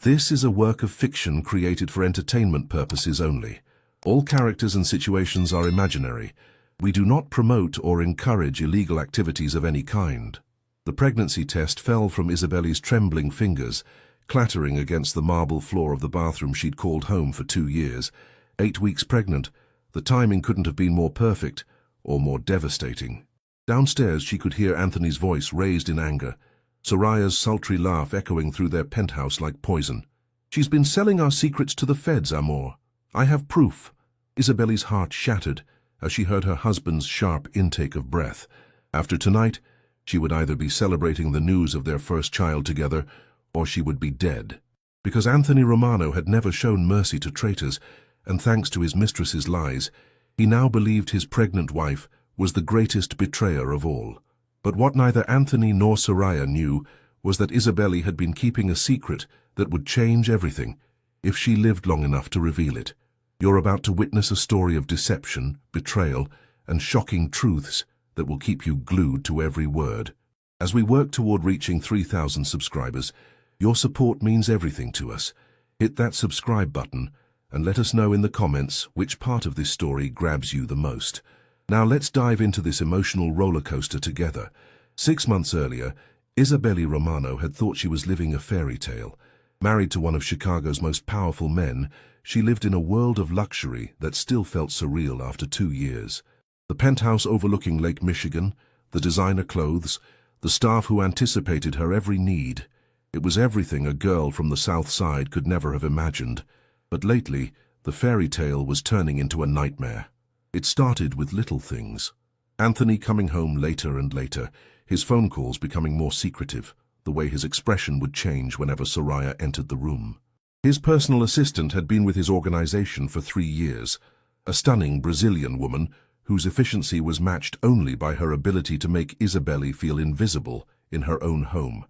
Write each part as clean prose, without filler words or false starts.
This is a work of fiction created for entertainment purposes only. All characters and situations are imaginary. We do not promote or encourage illegal activities of any kind. The pregnancy test fell from Isabelle's trembling fingers, clattering against the marble floor of the bathroom she'd called home for 2 years. 8 weeks pregnant. The timing couldn't have been more perfect or more devastating. Downstairs she could hear Anthony's voice raised in anger, Soraya's sultry laugh echoing through their penthouse like poison. "She's been selling our secrets to the feds, Amor. I have proof." Isabelle's heart shattered as she heard her husband's sharp intake of breath. After tonight, she would either be celebrating the news of their first child together, or she would be dead. Because Anthony Romano had never shown mercy to traitors, and thanks to his mistress's lies, he now believed his pregnant wife was the greatest betrayer of all. But what neither Anthony nor Soraya knew was that Isabelle had been keeping a secret that would change everything if she lived long enough to reveal it. You're about to witness a story of deception, betrayal, and shocking truths that will keep you glued to every word. As we work toward reaching 3,000 subscribers, your support means everything to us. Hit that subscribe button and let us know in the comments which part of this story grabs you the most. Now let's dive into this emotional roller coaster together. 6 months earlier, Isabelle Romano had thought she was living a fairy tale. Married to one of Chicago's most powerful men, she lived in a world of luxury that still felt surreal after 2 years. The penthouse overlooking Lake Michigan, the designer clothes, the staff who anticipated her every need. It was everything a girl from the South Side could never have imagined. But lately, the fairy tale was turning into a nightmare. It started with little things. Anthony coming home later and later, his phone calls becoming more secretive, the way his expression would change whenever Soraya entered the room. His personal assistant had been with his organization for 3 years, a stunning Brazilian woman whose efficiency was matched only by her ability to make Isabelle feel invisible in her own home.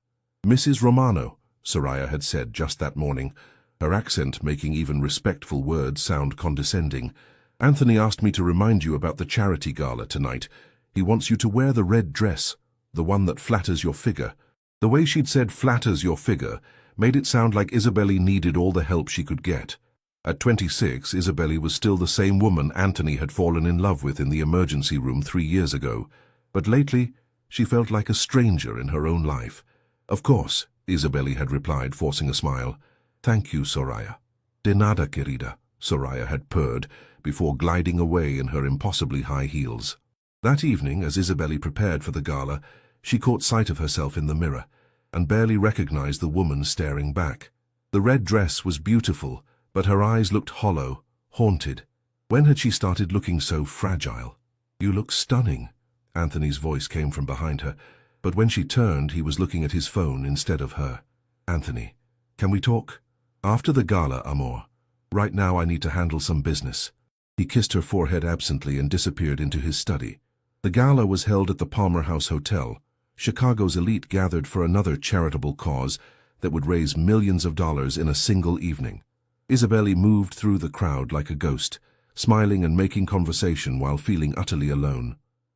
"Mrs. Romano," Soraya had said just that morning, her accent making even respectful words sound condescending. "Anthony asked me to remind you about the charity gala tonight. He wants you to wear the red dress, the one that flatters your figure." The way she'd said "flatters your figure" made it sound like Isabelle needed all the help she could get. At 26, Isabelle was still the same woman Anthony had fallen in love with in the emergency room 3 years ago. But lately, she felt like a stranger in her own life. "Of course," Isabelle had replied, forcing a smile. "Thank you, Soraya." "De nada, querida," Soraya had purred, before gliding away in her impossibly high heels. That evening, as Isabelle prepared for the gala, she caught sight of herself in the mirror, and barely recognized the woman staring back. The red dress was beautiful, but her eyes looked hollow, haunted. When had she started looking so fragile? "You look stunning," Anthony's voice came from behind her, but when she turned, he was looking at his phone instead of her. "Anthony, can we talk?" "After the gala, Amor. Right now I need to handle some business." He kissed her forehead absently and disappeared into his study. The gala was held at the Palmer House Hotel. Chicago's elite gathered for another charitable cause that would raise millions of dollars in a single evening. Isabelle moved through the crowd like a ghost, smiling and making conversation while feeling utterly alone.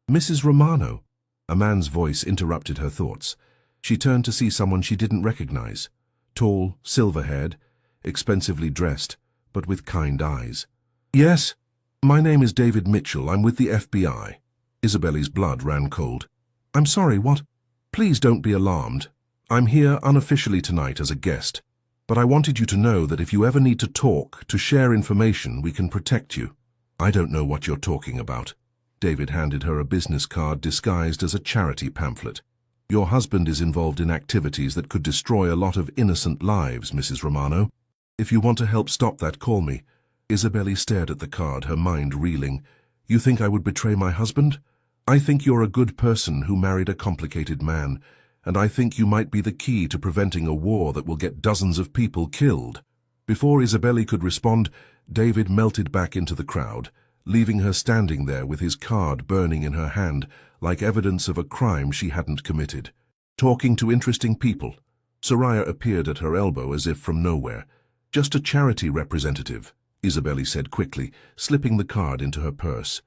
"Mrs. Romano!" A man's voice interrupted her thoughts. She turned to see someone she didn't recognize. Tall, silver-haired, expensively dressed, but with kind eyes. "Yes? My name is David Mitchell. I'm with the FBI. Isabelle's blood ran cold. "I'm sorry, what?" "Please don't be alarmed. I'm here unofficially tonight as a guest. But I wanted you to know that if you ever need to talk, to share information, we can protect you." "I don't know what you're talking about." David handed her a business card disguised as a charity pamphlet. "Your husband is involved in activities that could destroy a lot of innocent lives, Mrs. Romano. If you want to help stop that, call me." Isabelle stared at the card, her mind reeling. "You think I would betray my husband? I think you're a good person who married a complicated man, and I think you might be the key to preventing a war that will get dozens of people killed." Before Isabelle could respond, David melted back into the crowd, leaving her standing there with his card burning in her hand like evidence of a crime she hadn't committed. Talking to interesting people. Soraya appeared at her elbow as if from nowhere. "Just a charity representative," Isabelle said quickly, slipping the card into her purse.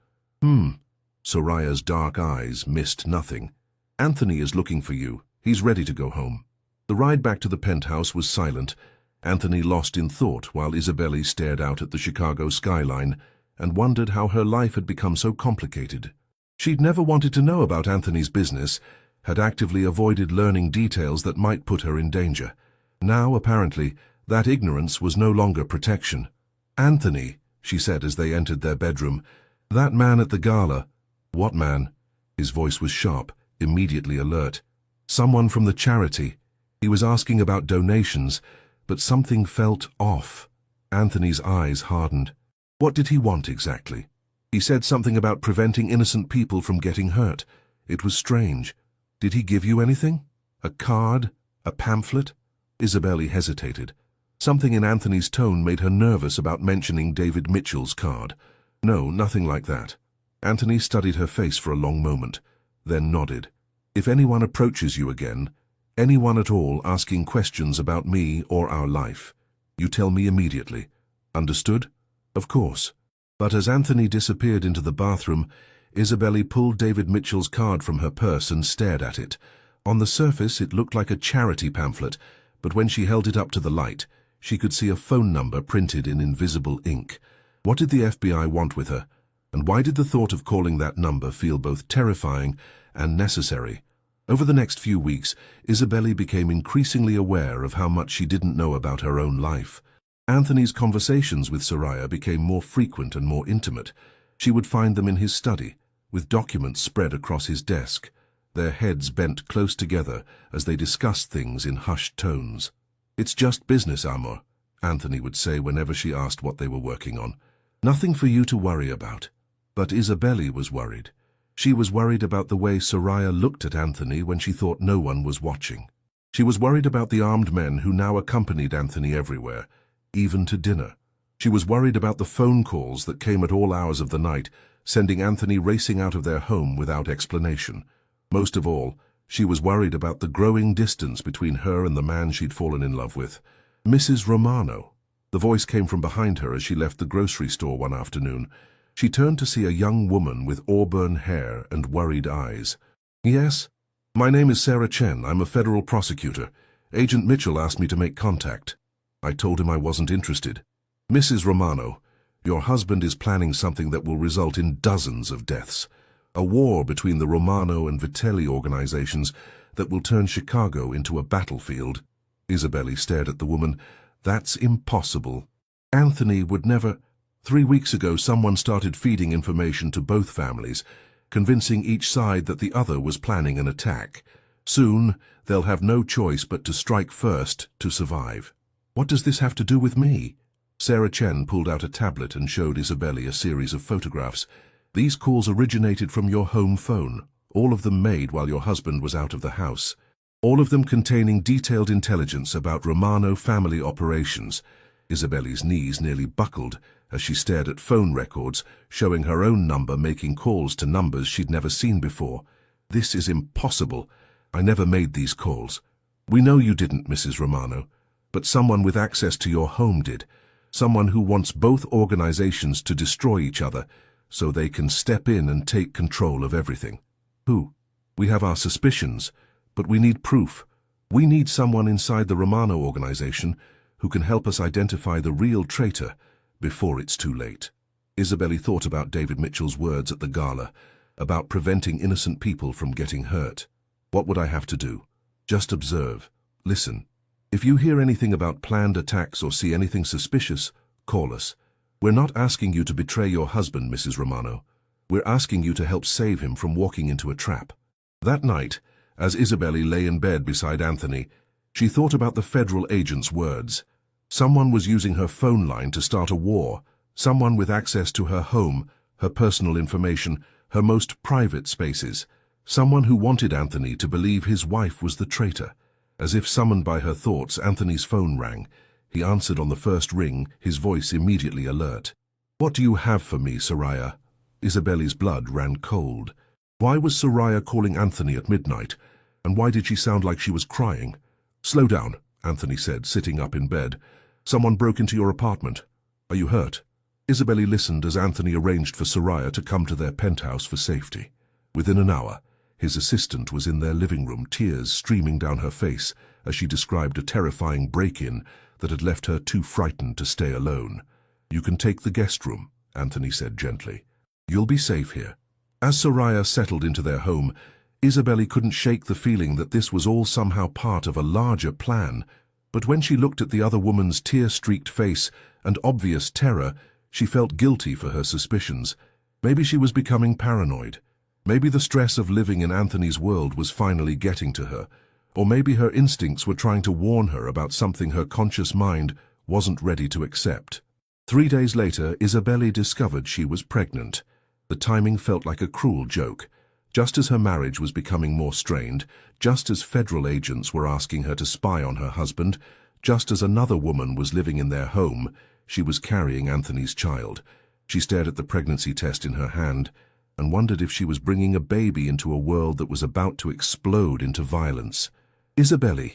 Soraya's dark eyes missed nothing. "Anthony is looking for you. He's ready to go home." The ride back to the penthouse was silent, Anthony lost in thought while Isabelle stared out at the Chicago skyline and wondered how her life had become so complicated. She'd never wanted to know about Anthony's business, had actively avoided learning details that might put her in danger. Now, apparently, that ignorance was no longer protection. "Anthony," she said as they entered their bedroom, "that man at the gala." "What man?" His voice was sharp, immediately alert. "Someone from the charity." He was asking about donations, but something felt off. Anthony's eyes hardened. What did he want exactly? He said something about preventing innocent people from getting hurt. It was strange. "Did he give you anything? A card? A pamphlet?" Isabelle hesitated. Something in Anthony's tone made her nervous about mentioning David Mitchell's card. "No, nothing like that." Anthony studied her face for a long moment, then nodded. "If anyone approaches you again, anyone at all asking questions about me or our life, you tell me immediately. Understood?" "Of course." But as Anthony disappeared into the bathroom, Isabelle pulled David Mitchell's card from her purse and stared at it. On the surface, it looked like a charity pamphlet, but when she held it up to the light, she could see a phone number printed in invisible ink. What did the FBI want with her? And why did the thought of calling that number feel both terrifying and necessary? Over the next few weeks, Isabelle became increasingly aware of how much she didn't know about her own life. Anthony's conversations with Soraya became more frequent and more intimate. She would find them in his study, with documents spread across his desk, their heads bent close together as they discussed things in hushed tones. "It's just business, Amor," Anthony would say whenever she asked what they were working on. "Nothing for you to worry about." But Isabelle was worried. She was worried about the way Soraya looked at Anthony when she thought no one was watching. She was worried about the armed men who now accompanied Anthony everywhere, even to dinner. She was worried about the phone calls that came at all hours of the night, sending Anthony racing out of their home without explanation. Most of all, she was worried about the growing distance between her and the man she'd fallen in love with. "Mrs. Romano." The voice came from behind her as she left the grocery store one afternoon. She turned to see a young woman with auburn hair and worried eyes. "Yes? My name is Sarah Chen. I'm a federal prosecutor. Agent Mitchell asked me to make contact." I told him I wasn't interested. "Mrs. Romano, your husband is planning something that will result in dozens of deaths. A war between the Romano and Vitelli organizations that will turn Chicago into a battlefield." Isabelle stared at the woman. "That's impossible. Anthony would never—" 3 weeks ago, someone started feeding information to both families, convincing each side that the other was planning an attack. Soon, they'll have no choice but to strike first to survive. "What does this have to do with me?" Sarah Chen pulled out a tablet and showed Isabelle a series of photographs. "These calls originated from your home phone, all of them made while your husband was out of the house. All of them containing detailed intelligence about Romano family operations." Isabelle's knees nearly buckled as she stared at phone records, showing her own number making calls to numbers she'd never seen before. "This is impossible. I never made these calls." "We know you didn't, Mrs. Romano, but someone with access to your home did. Someone who wants both organizations to destroy each other so they can step in and take control of everything." "Who?" "We have our suspicions, but we need proof. We need someone inside the Romano organization who can help us identify the real traitor before it's too late." Isabelle thought about David Mitchell's words at the gala, about preventing innocent people from getting hurt. "What would I have to do?" "Just observe. Listen. If you hear anything about planned attacks or see anything suspicious, call us. We're not asking you to betray your husband, Mrs. Romano. We're asking you to help save him from walking into a trap." That night, as Isabelle lay in bed beside Anthony, she thought about the federal agent's words. Someone was using her phone line to start a war, someone with access to her home, her personal information, her most private spaces, someone who wanted Anthony to believe his wife was the traitor. As if summoned by her thoughts, Anthony's phone rang. He answered on the first ring, his voice immediately alert. "What do you have for me, Soraya?" Isabelle's blood ran cold. Why was Soraya calling Anthony at midnight? And why did she sound like she was crying? "Slow down," Anthony said, sitting up in bed. "Someone broke into your apartment. Are you hurt?" Isabelle listened as Anthony arranged for Soraya to come to their penthouse for safety. Within an hour, his assistant was in their living room, tears streaming down her face as she described a terrifying break-in that had left her too frightened to stay alone. "You can take the guest room," Anthony said gently. "You'll be safe here." As Soraya settled into their home, Isabelle couldn't shake the feeling that this was all somehow part of a larger plan. But when she looked at the other woman's tear-streaked face and obvious terror, she felt guilty for her suspicions. Maybe she was becoming paranoid. Maybe the stress of living in Anthony's world was finally getting to her. Or maybe her instincts were trying to warn her about something her conscious mind wasn't ready to accept. 3 days later, Isabelle discovered she was pregnant. The timing felt like a cruel joke. Just as her marriage was becoming more strained, just as federal agents were asking her to spy on her husband, just as another woman was living in their home, she was carrying Anthony's child. She stared at the pregnancy test in her hand and wondered if she was bringing a baby into a world that was about to explode into violence. "Isabelle,"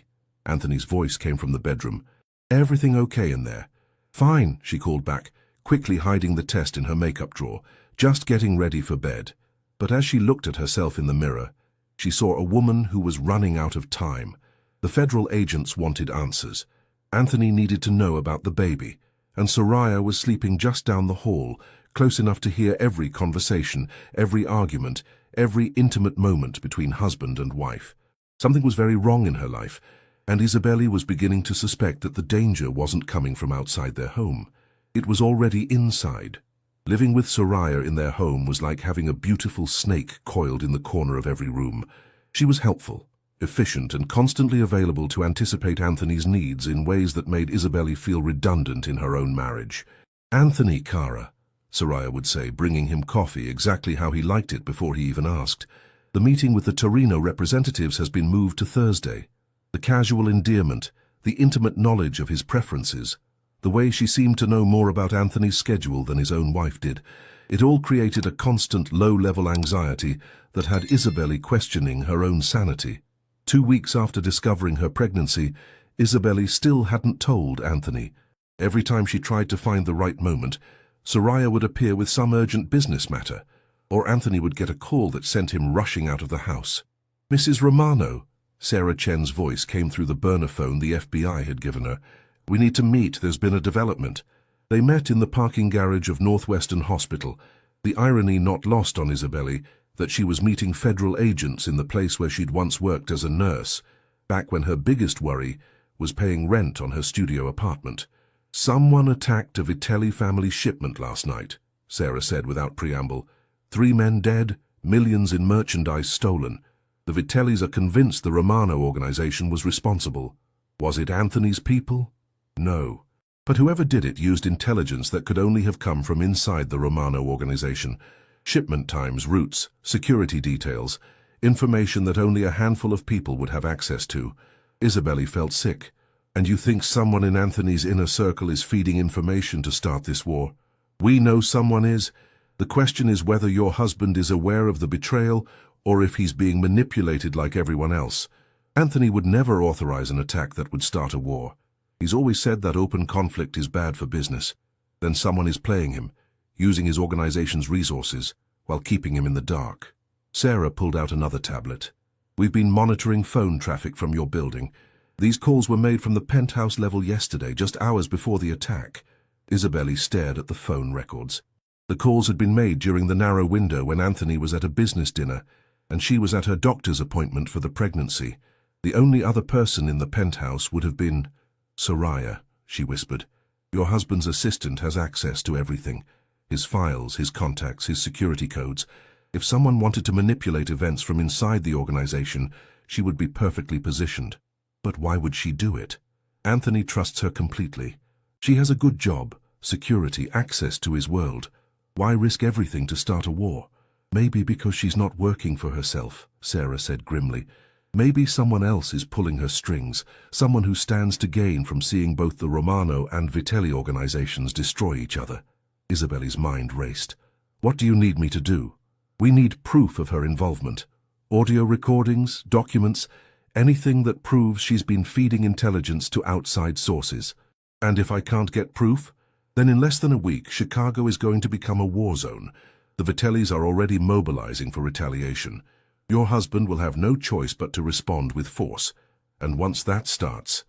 Anthony's voice came from the bedroom. "Everything okay in there?" "Fine," she called back, quickly hiding the test in her makeup drawer, just getting ready for bed. But as she looked at herself in the mirror, she saw a woman who was running out of time. The federal agents wanted answers. Anthony needed to know about the baby, and Soraya was sleeping just down the hall, close enough to hear every conversation, every argument, every intimate moment between husband and wife. Something was very wrong in her life, and Isabelle was beginning to suspect that the danger wasn't coming from outside their home. It was already inside. Living with Soraya in their home was like having a beautiful snake coiled in the corner of every room. She was helpful, efficient, and constantly available to anticipate Anthony's needs in ways that made Isabelle feel redundant in her own marriage. "Anthony, Cara," Soraya would say, bringing him coffee exactly how he liked it before he even asked. "The meeting with the Torino representatives has been moved to Thursday." The casual endearment, the intimate knowledge of his preferences, the way she seemed to know more about Anthony's schedule than his own wife did, it all created a constant low-level anxiety that had Isabelle questioning her own sanity. 2 weeks after discovering her pregnancy, Isabelle still hadn't told Anthony. Every time she tried to find the right moment, Soraya would appear with some urgent business matter, or Anthony would get a call that sent him rushing out of the house. "Mrs. Romano," Sarah Chen's voice came through the burner phone the FBI had given her. "We need to meet, there's been a development." They met in the parking garage of Northwestern Hospital, the irony not lost on Isabelle that she was meeting federal agents in the place where she'd once worked as a nurse, back when her biggest worry was paying rent on her studio apartment. "Someone attacked a Vitelli family shipment last night," Sarah said without preamble. 3 men dead, millions in merchandise stolen. The Vitellis are convinced the Romano organization was responsible. Was it Anthony's people? No. But whoever did it used intelligence that could only have come from inside the Romano organization. Shipment times, routes, security details, information that only a handful of people would have access to. Isabelle felt sick. "And you think someone in Anthony's inner circle is feeding information to start this war?" "We know someone is. The question is whether your husband is aware of the betrayal or if he's being manipulated like everyone else. Anthony would never authorize an attack that would start a war. He's always said that open conflict is bad for business. Then someone is playing him, using his organization's resources, while keeping him in the dark." Sarah pulled out another tablet. "We've been monitoring phone traffic from your building. These calls were made from the penthouse level yesterday, just hours before the attack." Isabelle stared at the phone records. The calls had been made during the narrow window when Anthony was at a business dinner, and she was at her doctor's appointment for the pregnancy. The only other person in the penthouse would have been Soraya, she whispered. "Your husband's assistant has access to everything. His files, his contacts, his security codes. If someone wanted to manipulate events from inside the organization, she would be perfectly positioned. But why would she do it? Anthony trusts her completely. She has a good job, security, access to his world. Why risk everything to start a war?" "Maybe because she's not working for herself," Sarah said grimly. "Maybe someone else is pulling her strings, someone who stands to gain from seeing both the Romano and Vitelli organizations destroy each other." Isabelle's mind raced. "What do you need me to do?" "We need proof of her involvement. Audio recordings, documents, anything that proves she's been feeding intelligence to outside sources. And if I can't get proof, then in less than a week, Chicago is going to become a war zone. The Vitellis are already mobilizing for retaliation. Your husband will have no choice but to respond with force. And once that starts..."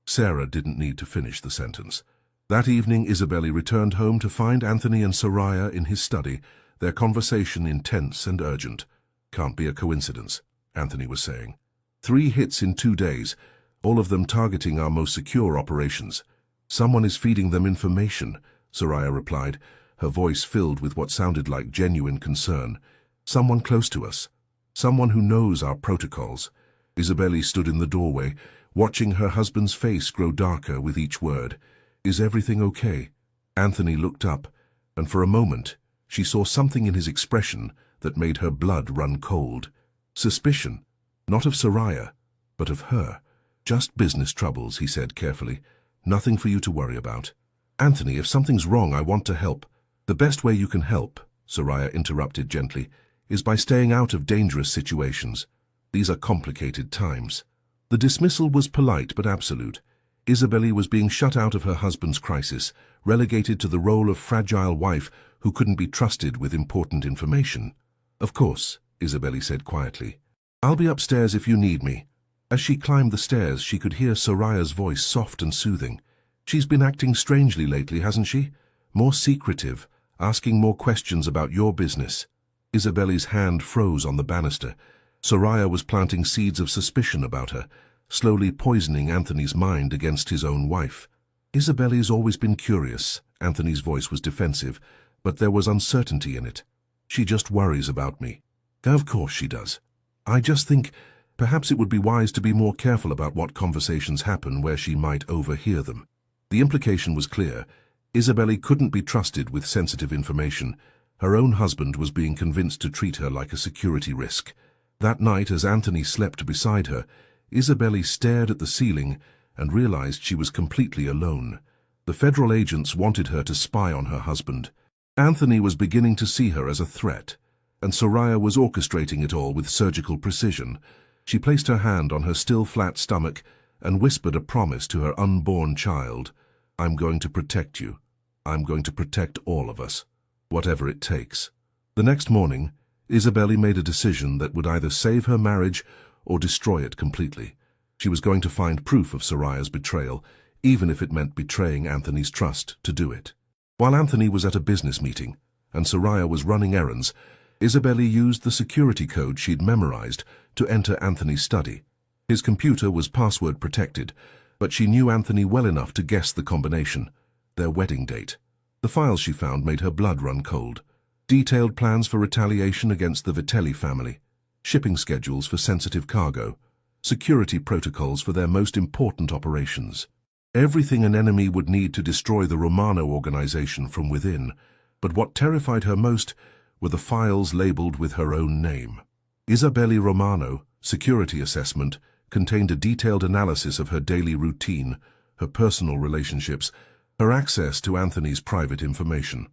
Sarah didn't need to finish the sentence. That evening, Isabelle returned home to find Anthony and Soraya in his study, their conversation intense and urgent. "Can't be a coincidence," Anthony was saying. "3 hits in 2 days, all of them targeting our most secure operations. Someone is feeding them information," Soraya replied, her voice filled with what sounded like genuine concern. "Someone close to us. Someone who knows our protocols." Isabelle stood in the doorway, watching her husband's face grow darker with each word. "Is everything okay?" Anthony looked up, and for a moment she saw something in his expression that made her blood run cold. Suspicion, not of Soraya, but of her. "Just business troubles," he said carefully. "Nothing for you to worry about." "Anthony, if something's wrong, I want to help." "The best way you can help," Soraya interrupted gently, "is by staying out of dangerous situations. These are complicated times." The dismissal was polite but absolute. Isabelle was being shut out of her husband's crisis, relegated to the role of fragile wife who couldn't be trusted with important information. "Of course," Isabelle said quietly. "I'll be upstairs if you need me." As she climbed the stairs, she could hear Soraya's voice, soft and soothing. "She's been acting strangely lately, hasn't she? More secretive, asking more questions about your business." Isabelle's hand froze on the banister. Soraya was planting seeds of suspicion about her, slowly poisoning Anthony's mind against his own wife. "Isabelle's always been curious," Anthony's voice was defensive, but there was uncertainty in it. "She just worries about me." "Of course she does. I just think perhaps it would be wise to be more careful about what conversations happen where she might overhear them." The implication was clear. Isabelle couldn't be trusted with sensitive information. Her own husband was being convinced to treat her like a security risk. That night, as Anthony slept beside her, Isabelle stared at the ceiling and realized she was completely alone. The federal agents wanted her to spy on her husband. Anthony was beginning to see her as a threat, and Soraya was orchestrating it all with surgical precision. She placed her hand on her still flat stomach and whispered a promise to her unborn child. "I'm going to protect you. I'm going to protect all of us, whatever it takes." The next morning, Isabelle made a decision that would either save her marriage or destroy it completely. She was going to find proof of Soraya's betrayal, even if it meant betraying Anthony's trust to do it. While Anthony was at a business meeting and Soraya was running errands, Isabelle used the security code she'd memorized to enter Anthony's study. His computer was password protected, but she knew Anthony well enough to guess the combination: their wedding date. The files she found made her blood run cold. Detailed plans for retaliation against the Vitelli family, shipping schedules for sensitive cargo, security protocols for their most important operations. Everything an enemy would need to destroy the Romano organization from within. But what terrified her most were the files labeled with her own name. Isabelle Romano, Security Assessment, contained a detailed analysis of her daily routine, her personal relationships, her access to Anthony's private information.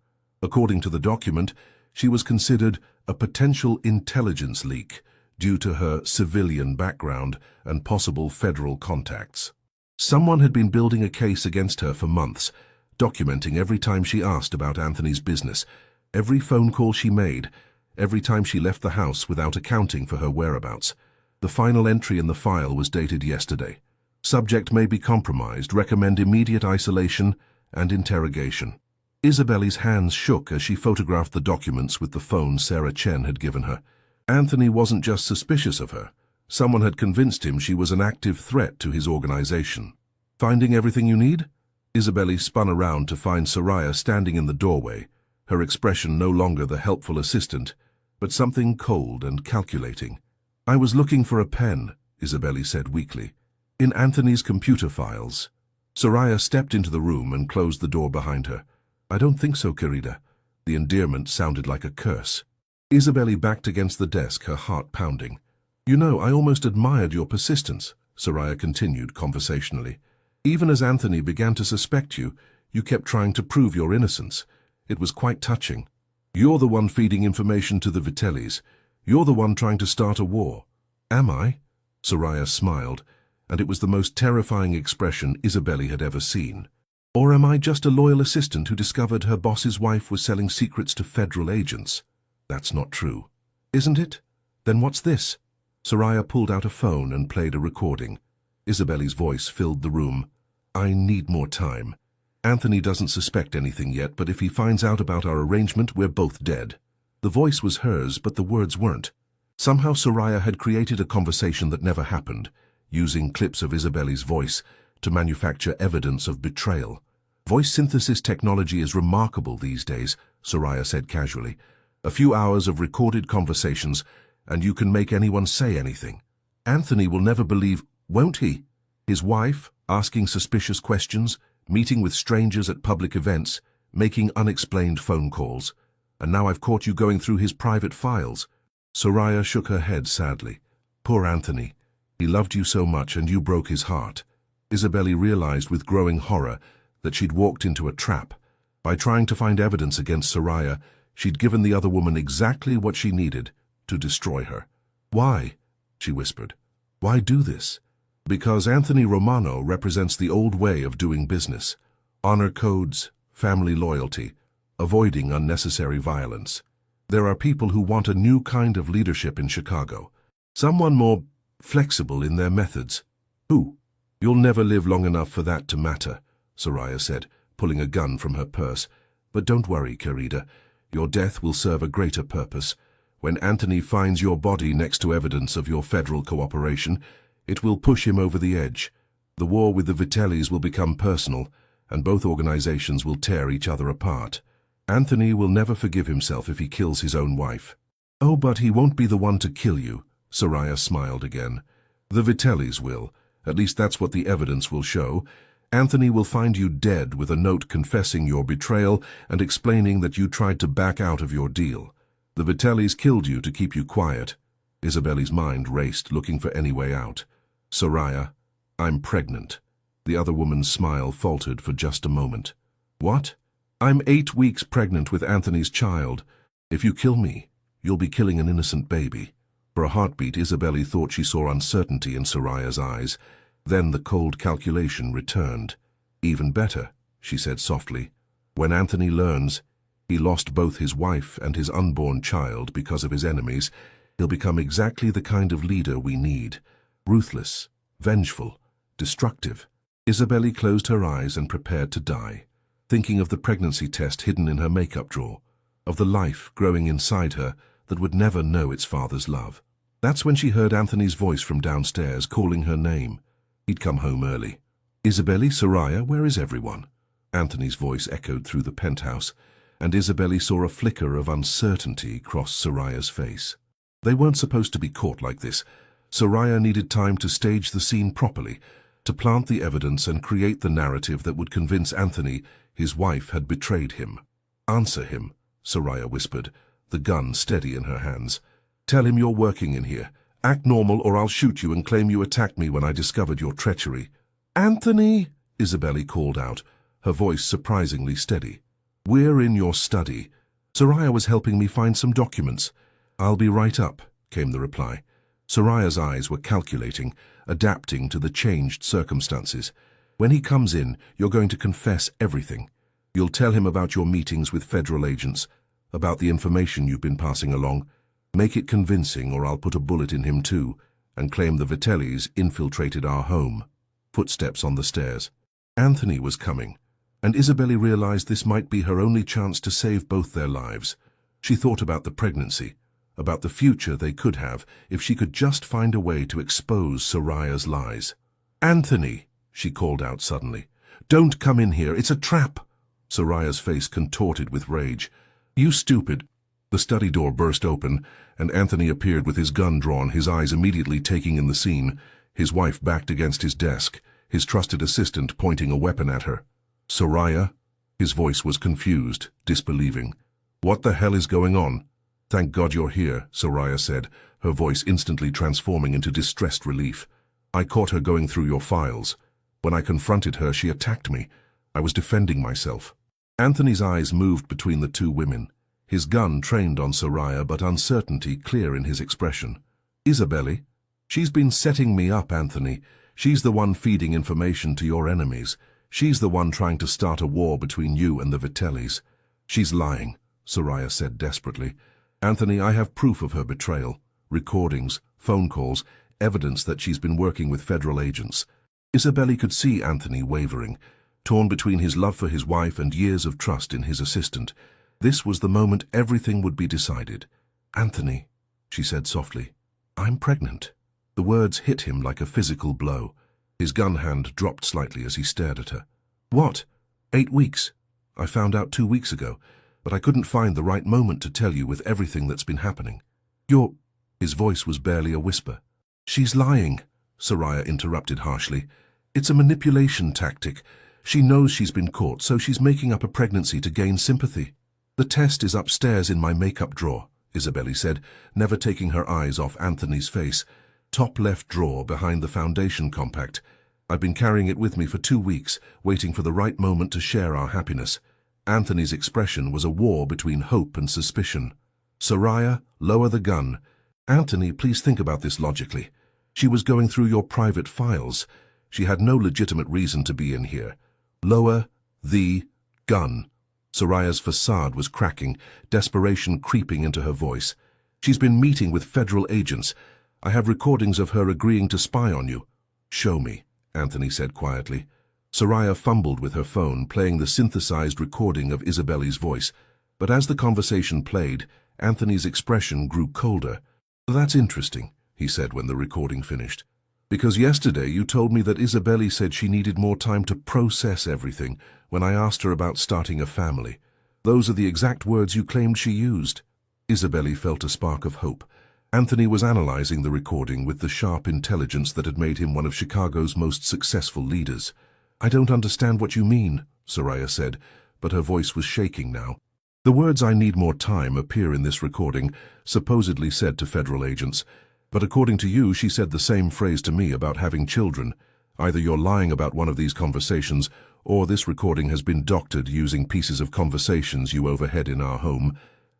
According to the document, she was considered a potential intelligence leak due to her civilian background and possible federal contacts. Someone had been building a case against her for months, documenting every time she asked about Anthony's business, every phone call she made, every time she left the house without accounting for her whereabouts. The final entry in the file was dated yesterday. "Subject may be compromised. Recommend immediate isolation and interrogation." Isabelle's hands shook as she photographed the documents with the phone Sarah Chen had given her. Anthony wasn't just suspicious of her. Someone had convinced him she was an active threat to his organization. "Finding everything you need?" Isabelle spun around to find Soraya standing in the doorway, her expression no longer the helpful assistant, but something cold and calculating. "I was looking for a pen," Isabelle said weakly. "In Anthony's computer files." Soraya stepped into the room and closed the door behind her. "I don't think so, querida." The endearment sounded like a curse. Isabelle backed against the desk, her heart pounding. "You know, I almost admired your persistence," Soraya continued conversationally. "Even as Anthony began to suspect you, you kept trying to prove your innocence. It was quite touching. You're the one feeding information to the Vitellis. You're the one trying to start a war." "Am I?" Soraya smiled, and it was the most terrifying expression Isabelle had ever seen. "Or am I just a loyal assistant who discovered her boss's wife was selling secrets to federal agents?" "That's not true." "Isn't it? Then what's this?" Soraya pulled out a phone and played a recording. Isabelle's voice filled the room. I need more time. Anthony doesn't suspect anything yet, but if he finds out about our arrangement, we're both dead. The voice was hers, but the words weren't. Somehow Soraya had created a conversation that never happened, using clips of Isabelle's voice to manufacture evidence of betrayal. Voice synthesis technology is remarkable these days, Soraya said casually. A few hours of recorded conversations, and you can make anyone say anything. Anthony will never believe, won't he? His wife, asking suspicious questions, meeting with strangers at public events, making unexplained phone calls. And now I've caught you going through his private files. Soraya shook her head sadly. Poor Anthony. He loved you so much and you broke his heart. Isabelle realized with growing horror that she'd walked into a trap. By trying to find evidence against Soraya, she'd given the other woman exactly what she needed to destroy her. Why? She whispered. Why do this? Because Anthony Romano represents the old way of doing business. Honor codes, family loyalty, avoiding unnecessary violence. There are people who want a new kind of leadership in Chicago. Someone more flexible in their methods. Who? You'll never live long enough for that to matter, Soraya said, pulling a gun from her purse. But don't worry, querida. Your death will serve a greater purpose. When Anthony finds your body next to evidence of your federal cooperation, it will push him over the edge. The war with the Vitellis will become personal, and both organizations will tear each other apart. Anthony will never forgive himself if he kills his own wife. Oh, but he won't be the one to kill you, Soraya smiled again. The Vitellis will. At least that's what the evidence will show. Anthony will find you dead with a note confessing your betrayal and explaining that you tried to back out of your deal. The Vitellis killed you to keep you quiet. Isabelle's mind raced, looking for any way out. Soraya, I'm pregnant. The other woman's smile faltered for just a moment. What? I'm 8 weeks pregnant with Anthony's child. If you kill me, you'll be killing an innocent baby. For a heartbeat, Isabelle thought she saw uncertainty in Soraya's eyes. Then the cold calculation returned. Even better, she said softly. When Anthony learns he lost both his wife and his unborn child because of his enemies, he'll become exactly the kind of leader we need. Ruthless, vengeful, destructive. Isabelle closed her eyes and prepared to die, thinking of the pregnancy test hidden in her makeup drawer, of the life growing inside her that would never know its father's love. That's when she heard Anthony's voice from downstairs calling her name. He'd come home early. Isabelle, Soraya, where is everyone? Anthony's voice echoed through the penthouse, and Isabelle saw a flicker of uncertainty cross Soraya's face. They weren't supposed to be caught like this. Soraya needed time to stage the scene properly, to plant the evidence and create the narrative that would convince Anthony his wife had betrayed him. Answer him, Soraya whispered, the gun steady in her hands. Tell him you're working in here. Act normal or I'll shoot you and claim you attacked me when I discovered your treachery. Anthony, Isabelle called out, her voice surprisingly steady. We're in your study. Soraya was helping me find some documents. I'll be right up, came the reply. Soraya's eyes were calculating, adapting to the changed circumstances. When he comes in, you're going to confess everything. You'll tell him about your meetings with federal agents, about the information you've been passing along. Make it convincing or I'll put a bullet in him too, and claim the Vitellis infiltrated our home. Footsteps on the stairs. Anthony was coming, and Isabelle realized this might be her only chance to save both their lives. She thought about the pregnancy, about the future they could have if she could just find a way to expose Soraya's lies. Anthony, she called out suddenly. Don't come in here, it's a trap. Soraya's face contorted with rage. You stupid. The study door burst open, and Anthony appeared with his gun drawn, his eyes immediately taking in the scene, his wife backed against his desk, his trusted assistant pointing a weapon at her. Soraya? His voice was confused, disbelieving. What the hell is going on? Thank God you're here, Soraya said, her voice instantly transforming into distressed relief. I caught her going through your files. When I confronted her, she attacked me. I was defending myself. Anthony's eyes moved between the two women, his gun trained on Soraya but uncertainty clear in his expression. Isabelle? She's been setting me up, Anthony. She's the one feeding information to your enemies. She's the one trying to start a war between you and the Vitellis. She's lying, Soraya said desperately. Anthony, I have proof of her betrayal. Recordings, phone calls, evidence that she's been working with federal agents. Isabelle could see Anthony wavering, torn between his love for his wife and years of trust in his assistant. This was the moment everything would be decided. "Anthony," she said softly, "I'm pregnant." The words hit him like a physical blow. His gun hand dropped slightly as he stared at her. "What? 8 weeks? I found out 2 weeks ago, but I couldn't find the right moment to tell you with everything that's been happening." "You're—" His voice was barely a whisper. "She's lying," Soraya interrupted harshly. "It's a manipulation tactic. She knows she's been caught, so she's making up a pregnancy to gain sympathy." "The test is upstairs in my makeup drawer," Isabelle said, never taking her eyes off Anthony's face. "Top left drawer behind the foundation compact. I've been carrying it with me for 2 weeks, waiting for the right moment to share our happiness." Anthony's expression was a war between hope and suspicion. "Soraya, lower the gun." "Anthony, please think about this logically. She was going through your private files. She had no legitimate reason to be in here. Lower the gun." Soraya's facade was cracking, desperation creeping into her voice. "She's been meeting with federal agents. I have recordings of her agreeing to spy on you." "Show me," Anthony said quietly. Soraya fumbled with her phone, playing the synthesized recording of Isabelle's voice. But as the conversation played, Anthony's expression grew colder. "That's interesting," he said when the recording finished. "Because yesterday you told me that Isabelle said she needed more time to process everything when I asked her about starting a family. Those are the exact words you claimed she used." Isabelle felt a spark of hope. Anthony was analyzing the recording with the sharp intelligence that had made him one of Chicago's most successful leaders. "I don't understand what you mean," Soraya said, but her voice was shaking now. "The words 'I need more time' appear in this recording, supposedly said to federal agents. But according to you, she said the same phrase to me about having children. Either you're lying about one of these conversations, or this recording has been doctored using pieces of conversations you overheard in our home."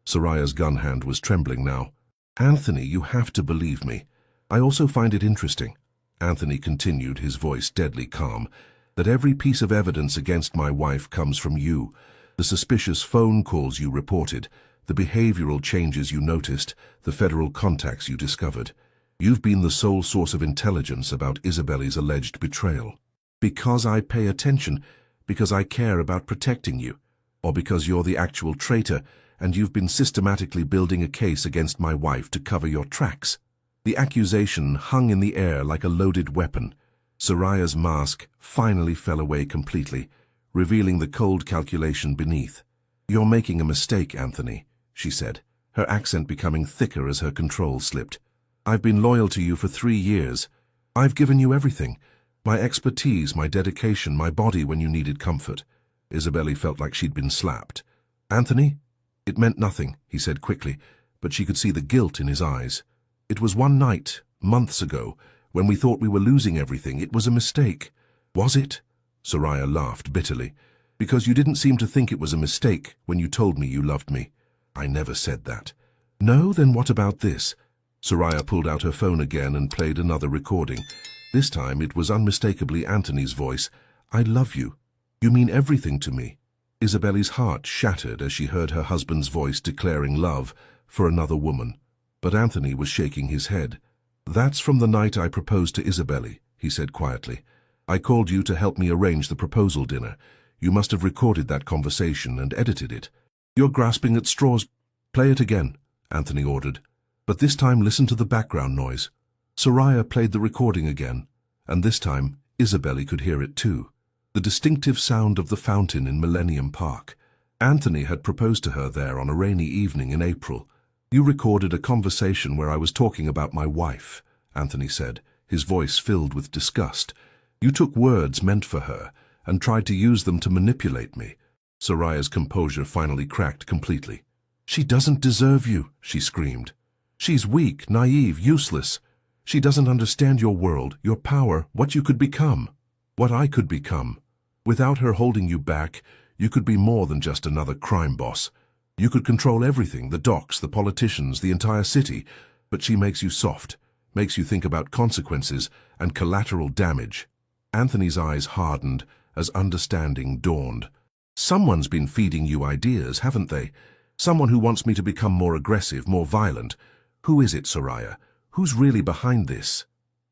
Soraya's gun hand was trembling now. "Anthony, you have to believe me. I also find it interesting," Anthony continued, his voice deadly calm, "that every piece of evidence against my wife comes from you. The suspicious phone calls you reported, the behavioral changes you noticed, the federal contacts you discovered. You've been the sole source of intelligence about Isabelle's alleged betrayal. Because I pay attention, because I care about protecting you, or because you're the actual traitor and you've been systematically building a case against my wife to cover your tracks." The accusation hung in the air like a loaded weapon. Soraya's mask finally fell away completely, revealing the cold calculation beneath. "You're making a mistake, Anthony," she said, her accent becoming thicker as her control slipped. "I've been loyal to you for 3 years. I've given you everything. My expertise, my dedication, my body when you needed comfort." Isabelle felt like she'd been slapped. "Anthony?" "It meant nothing," he said quickly, but she could see the guilt in his eyes. "It was one night, months ago, when we thought we were losing everything. It was a mistake." "Was it?" Soraya laughed bitterly. "Because you didn't seem to think it was a mistake when you told me you loved me." "I never said that." "No? Then what about this?" Soraya pulled out her phone again and played another recording. This time it was unmistakably Anthony's voice. "I love you. You mean everything to me." Isabelle's heart shattered as she heard her husband's voice declaring love for another woman. But Anthony was shaking his head. "That's from the night I proposed to Isabelle," he said quietly. "I called you to help me arrange the proposal dinner. You must have recorded that conversation and edited it." "You're grasping at straws." "Play it again," Anthony ordered. "But this time listen to the background noise." Soraya played the recording again, and this time Isabelle could hear it too. The distinctive sound of the fountain in Millennium Park. Anthony had proposed to her there on a rainy evening in April. "You recorded a conversation where I was talking about my wife," Anthony said, his voice filled with disgust. "You took words meant for her and tried to use them to manipulate me." Soraya's composure finally cracked completely. "She doesn't deserve you," she screamed. "She's weak, naive, useless. She doesn't understand your world, your power, what you could become, what I could become. Without her holding you back, you could be more than just another crime boss. You could control everything, the docks, the politicians, the entire city, but she makes you soft, makes you think about consequences and collateral damage." Anthony's eyes hardened as understanding dawned. "Someone's been feeding you ideas, haven't they? Someone who wants me to become more aggressive, more violent. Who is it, Soraya? Who's really behind this?"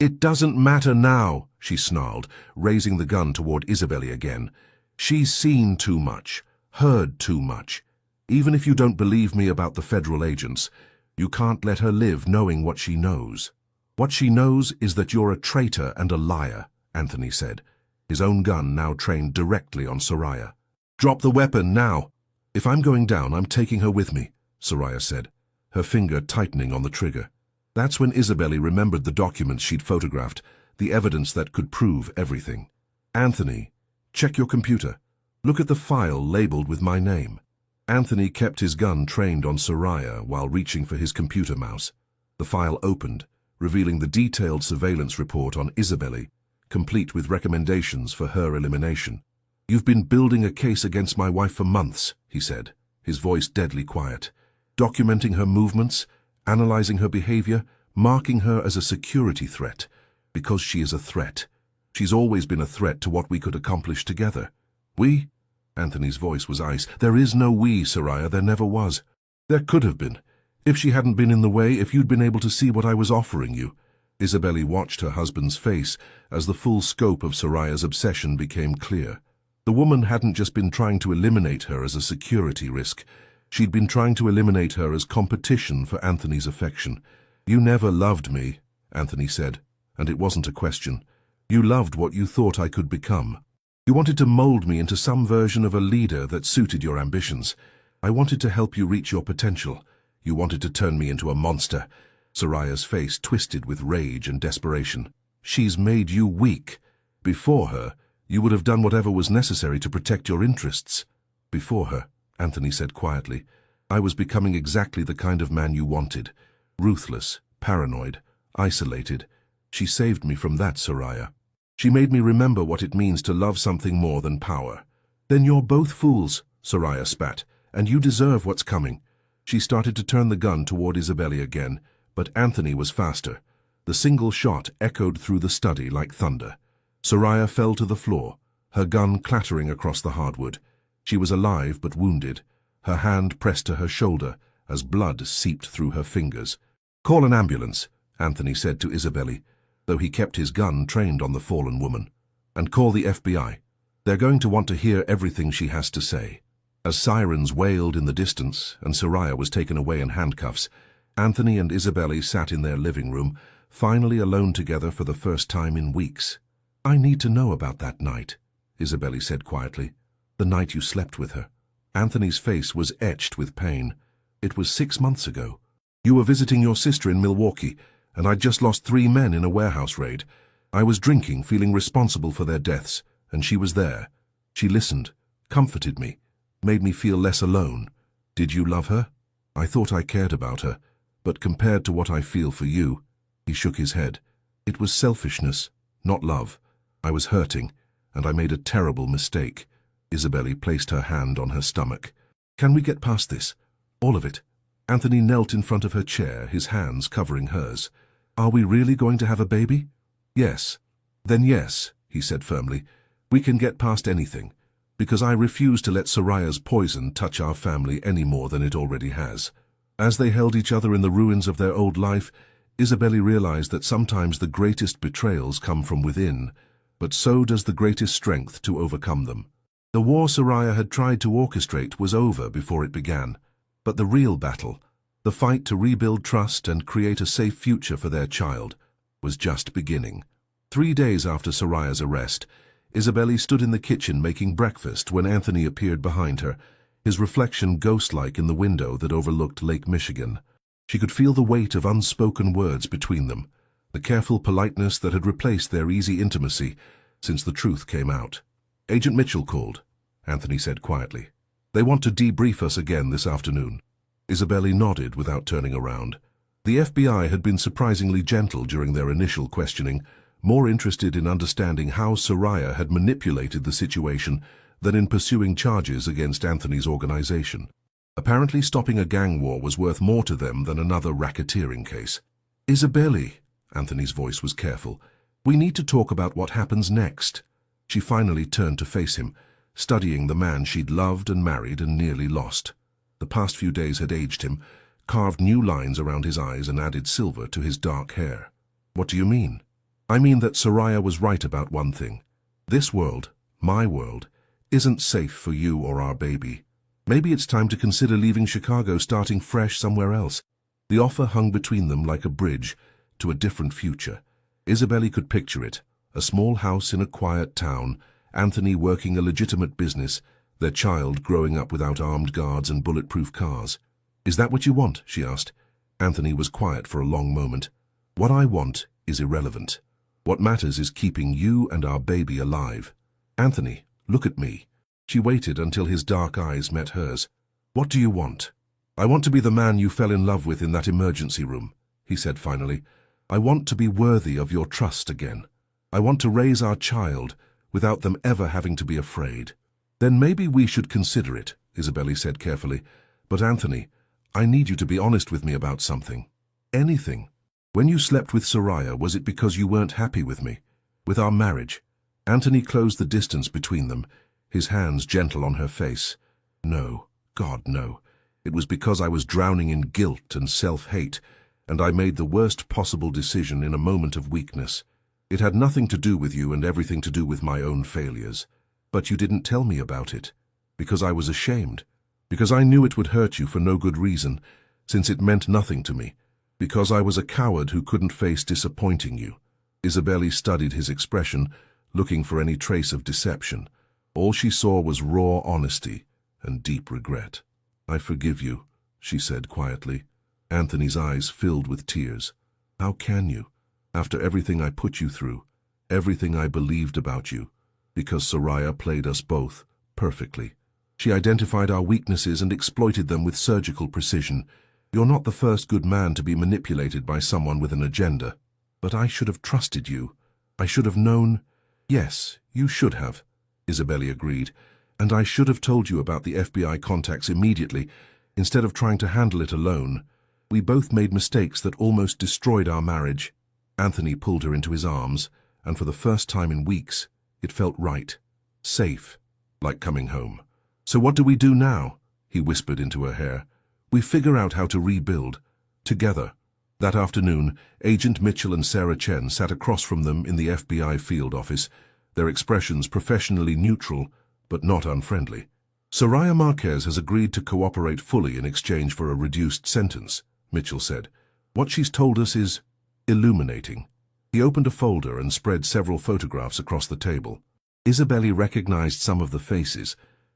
It doesn't matter now, she snarled, raising the gun toward Isabelle again. She's seen too much, heard too much. Even if you don't believe me about the federal agents, you can't let her live knowing what she knows. What she knows is that you're a traitor and a liar, Anthony said, his own gun now trained directly on Soraya. Drop the weapon now. If I'm going down, I'm taking her with me, Soraya said, her finger tightening on the trigger. That's when Isabelle remembered the documents she'd photographed, the evidence that could prove everything. Anthony, check your computer. Look at the file labeled with my name. Anthony kept his gun trained on Soraya while reaching for his computer mouse. The file opened, revealing the detailed surveillance report on Isabelle, complete with recommendations for her elimination. You've been building a case against my wife for months, he said, his voice deadly quiet, documenting her movements, analyzing her behavior, marking her as a security threat, because she is a threat. She's always been a threat to what we could accomplish together. We? Anthony's voice was ice. There is no we, Soraya, there never was. There could have been. If she hadn't been in the way, if you'd been able to see what I was offering you. Isabelle watched her husband's face as the full scope of Soraya's obsession became clear. The woman hadn't just been trying to eliminate her as a security risk. She'd been trying to eliminate her as competition for Anthony's affection. You never loved me, Anthony said, and it wasn't a question. You loved what you thought I could become. You wanted to mold me into some version of a leader that suited your ambitions. I wanted to help you reach your potential. You wanted to turn me into a monster. Soraya's face twisted with rage and desperation. She's made you weak. Before her, you would have done whatever was necessary to protect your interests. Before her, Anthony said quietly, I was becoming exactly the kind of man you wanted. Ruthless, paranoid, isolated. She saved me from that, Soraya. She made me remember what it means to love something more than power. Then you're both fools, Soraya spat, and you deserve what's coming. She started to turn the gun toward Isabelle again, but Anthony was faster. The single shot echoed through the study like thunder. Soraya fell to the floor, her gun clattering across the hardwood. She was alive but wounded, her hand pressed to her shoulder as blood seeped through her fingers. Call an ambulance, Anthony said to Isabelle, though he kept his gun trained on the fallen woman. And call the FBI. They're going to want to hear everything she has to say. As sirens wailed in the distance and Soraya was taken away in handcuffs, Anthony and Isabelle sat in their living room, finally alone together for the first time in weeks. I need to know about that night, Isabelle said quietly. The night you slept with her. Anthony's face was etched with pain. It was 6 months ago. You were visiting your sister in Milwaukee, and I'd just lost 3 men in a warehouse raid. I was drinking, feeling responsible for their deaths, and she was there. She listened, comforted me, made me feel less alone. Did you love her? I thought I cared about her, but compared to what I feel for you, he shook his head. It was selfishness, not love. I was hurting, and I made a terrible mistake. Isabelle placed her hand on her stomach. Can we get past this? All of it. Anthony knelt in front of her chair, his hands covering hers. Are we really going to have a baby? Yes. Then yes, he said firmly. We can get past anything, because I refuse to let Soraya's poison touch our family any more than it already has. As they held each other in the ruins of their old life, Isabelle realized that sometimes the greatest betrayals come from within, but so does the greatest strength to overcome them. The war Soraya had tried to orchestrate was over before it began, but the real battle, the fight to rebuild trust and create a safe future for their child, was just beginning. 3 days after Soraya's arrest, Isabelle stood in the kitchen making breakfast when Anthony appeared behind her, his reflection ghost-like in the window that overlooked Lake Michigan. She could feel the weight of unspoken words between them, the careful politeness that had replaced their easy intimacy since the truth came out. Agent Mitchell called, Anthony said quietly. They want to debrief us again this afternoon. Isabelle nodded without turning around. The FBI had been surprisingly gentle during their initial questioning, more interested in understanding how Soraya had manipulated the situation than in pursuing charges against Anthony's organization. Apparently stopping a gang war was worth more to them than another racketeering case. Isabelle, Anthony's voice was careful, we need to talk about what happens next. She finally turned to face him, studying the man she'd loved and married and nearly lost. The past few days had aged him, carved new lines around his eyes and added silver to his dark hair. What do you mean? I mean that Soraya was right about one thing. This world, my world, isn't safe for you or our baby. Maybe it's time to consider leaving Chicago, starting fresh somewhere else. The offer hung between them like a bridge to a different future. Isabelle could picture it. A small house in a quiet town, Anthony working a legitimate business, their child growing up without armed guards and bulletproof cars. "Is that what you want?" she asked. Anthony was quiet for a long moment. "What I want is irrelevant. What matters is keeping you and our baby alive. Anthony, look at me." She waited until his dark eyes met hers. "What do you want?" "I want to be the man you fell in love with in that emergency room," he said finally. "I want to be worthy of your trust again. I want to raise our child without them ever having to be afraid." "Then maybe we should consider it," Isabelle said carefully. "But Anthony, I need you to be honest with me about something. Anything. When you slept with Soraya, was it because you weren't happy with me? With our marriage?" Anthony closed the distance between them, his hands gentle on her face. "No, God, no. It was because I was drowning in guilt and self-hate, and I made the worst possible decision in a moment of weakness. It had nothing to do with you and everything to do with my own failures. But you didn't tell me about it, because I was ashamed, because I knew it would hurt you for no good reason, since it meant nothing to me, because I was a coward who couldn't face disappointing you." Isabelle studied his expression, looking for any trace of deception. All she saw was raw honesty and deep regret. "I forgive you," she said quietly. Anthony's eyes filled with tears. "How can you? After everything I put you through, everything I believed about you, because Soraya played us both perfectly. She identified our weaknesses and exploited them with surgical precision. You're not the first good man to be manipulated by someone with an agenda. But I should have trusted you. I should have known." "Yes, you should have," Isabelle agreed. "And I should have told you about the FBI contacts immediately, instead of trying to handle it alone. We both made mistakes that almost destroyed our marriage." Anthony pulled her into his arms, and for the first time in weeks, it felt right. Safe, like coming home. "So what do we do now?" he whispered into her hair. "We figure out how to rebuild. Together." That afternoon, Agent Mitchell and Sarah Chen sat across from them in the FBI field office, their expressions professionally neutral, but not unfriendly. "Soraya Marquez has agreed to cooperate fully in exchange for a reduced sentence," Mitchell said. "What she's told us is illuminating." He opened a folder and spread several photographs across the table. Isabelle recognized some of the faces,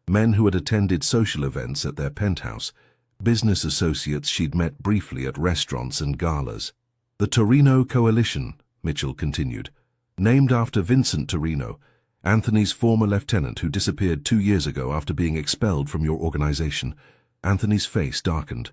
men who had attended social events at their penthouse, business associates she'd met briefly at restaurants and galas. "The Torino Coalition," Mitchell continued, "named after Vincent Torino, Anthony's former lieutenant who disappeared 2 years ago after being expelled from your organization." Anthony's face darkened.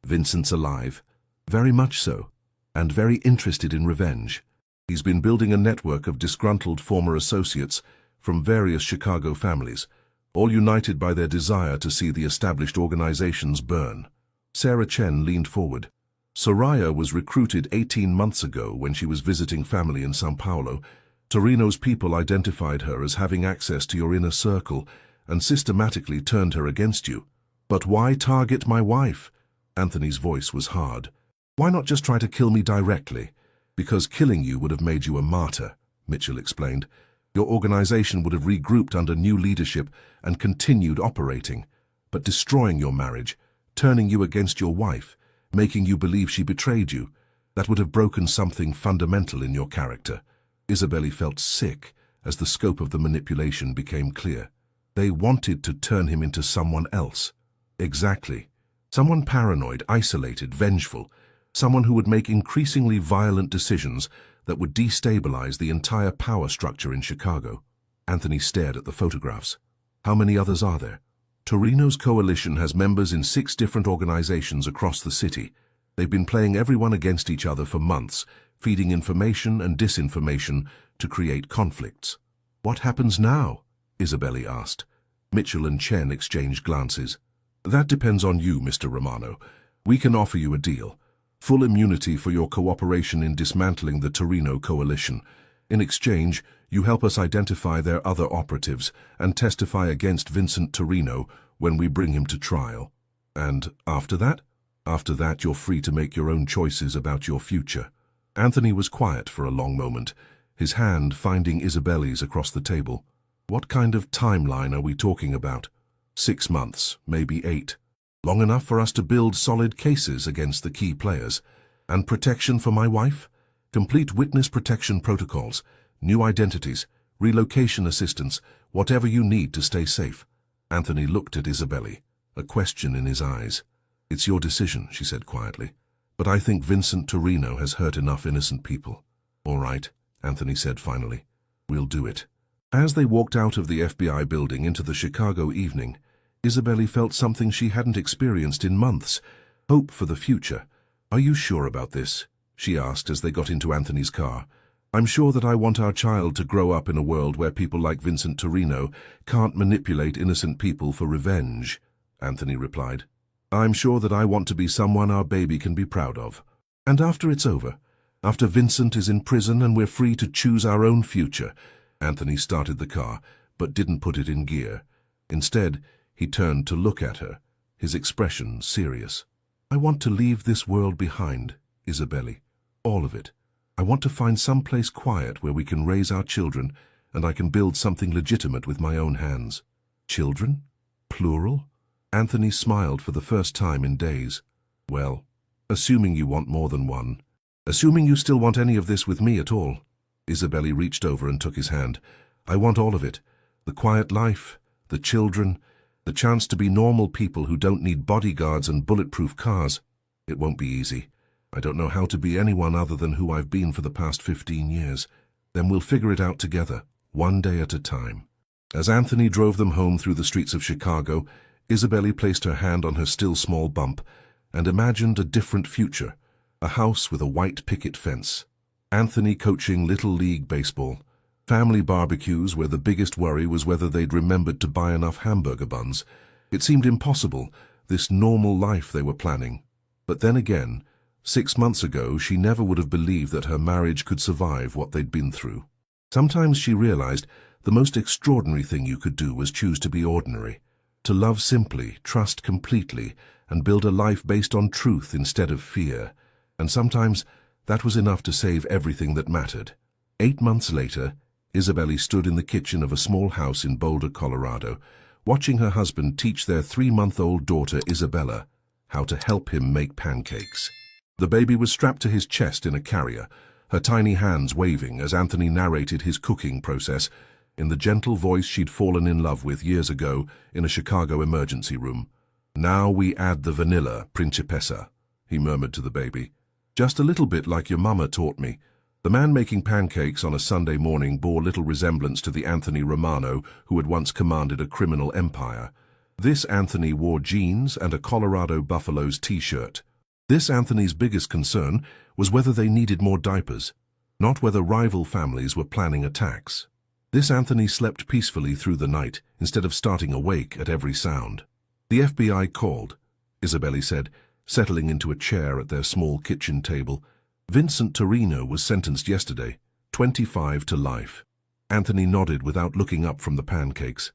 "Vincent's alive?" "Very much so, and very interested in revenge. He's been building a network of disgruntled former associates from various Chicago families, all united by their desire to see the established organizations burn." Sarah Chen leaned forward. "Soraya was recruited 18 months ago when she was visiting family in São Paulo. Torino's people identified her as having access to your inner circle and systematically turned her against you." "But why target my wife?" Anthony's voice was hard. "Why not just try to kill me directly?" "Because killing you would have made you a martyr," Mitchell explained. "Your organization would have regrouped under new leadership and continued operating. But destroying your marriage, turning you against your wife, making you believe she betrayed you, that would have broken something fundamental in your character." Isabelle felt sick as the scope of the manipulation became clear. They wanted to turn him into someone else. Exactly. Someone paranoid, isolated, vengeful. Someone who would make increasingly violent decisions that would destabilize the entire power structure in Chicago. Anthony stared at the photographs. "How many others are there?" "Torino's coalition has members in 6 different organizations across the city. They've been playing everyone against each other for months, feeding information and disinformation to create conflicts." "What happens now?" Isabelle asked. Mitchell and Chen exchanged glances. "That depends on you, Mr. Romano. We can offer you a deal. Full immunity for your cooperation in dismantling the Torino coalition. In exchange, you help us identify their other operatives and testify against Vincent Torino when we bring him to trial. And after that? After that, you're free to make your own choices about your future." Anthony was quiet for a long moment, his hand finding Isabelle's across the table. What kind of timeline are we talking about? 6 months, maybe 8. Long enough for us to build solid cases against the key players. And protection for my wife? Complete witness protection protocols, new identities, relocation assistance, whatever you need to stay safe. Anthony looked at Isabelle, a question in his eyes. It's your decision, she said quietly. But I think Vincent Torino has hurt enough innocent people. All right, Anthony said finally. We'll do it. As they walked out of the FBI building into the Chicago evening, Isabelle felt something she hadn't experienced in months. Hope for the future. Are you sure about this? She asked as they got into Anthony's car. I'm sure that I want our child to grow up in a world where people like Vincent Torino can't manipulate innocent people for revenge, Anthony replied. I'm sure that I want to be someone our baby can be proud of. And after it's over, after Vincent is in prison and we're free to choose our own future, Anthony started the car, but didn't put it in gear. Instead, he turned to look at her, his expression serious. I want to leave this world behind, Isabelle. All of it. I want to find some place quiet where we can raise our children and I can build something legitimate with my own hands. Children? Plural? Anthony smiled for the first time in days. Well, assuming you want more than one. Assuming you still want any of this with me at all. Isabelle reached over and took his hand. I want all of it. The quiet life, the children, the chance to be normal people who don't need bodyguards and bulletproof cars. It won't be easy. I don't know how to be anyone other than who I've been for the past 15 years. Then we'll figure it out together, one day at a time. As Anthony drove them home through the streets of Chicago, Isabelle placed her hand on her still small bump and imagined a different future, a house with a white picket fence, Anthony coaching Little League baseball, family barbecues where the biggest worry was whether they'd remembered to buy enough hamburger buns. It seemed impossible, this normal life they were planning. But then again, 6 months ago, she never would have believed that her marriage could survive what they'd been through. Sometimes she realized the most extraordinary thing you could do was choose to be ordinary, to love simply, trust completely, and build a life based on truth instead of fear. And sometimes that was enough to save everything that mattered. 8 months later, Isabelle stood in the kitchen of a small house in Boulder, Colorado, watching her husband teach their 3-month-old daughter Isabella how to help him make pancakes. The baby was strapped to his chest in a carrier, her tiny hands waving as Anthony narrated his cooking process in the gentle voice she'd fallen in love with years ago in a Chicago emergency room. Now we add the vanilla, Principessa, he murmured to the baby. Just a little bit like your mama taught me. The man making pancakes on a Sunday morning bore little resemblance to the Anthony Romano who had once commanded a criminal empire. This Anthony wore jeans and a Colorado Buffaloes t-shirt. This Anthony's biggest concern was whether they needed more diapers, not whether rival families were planning attacks. This Anthony slept peacefully through the night instead of starting awake at every sound. The FBI called, Isabelle said, settling into a chair at their small kitchen table. Vincent Torino was sentenced yesterday, 25 to life. Anthony nodded without looking up from the pancakes.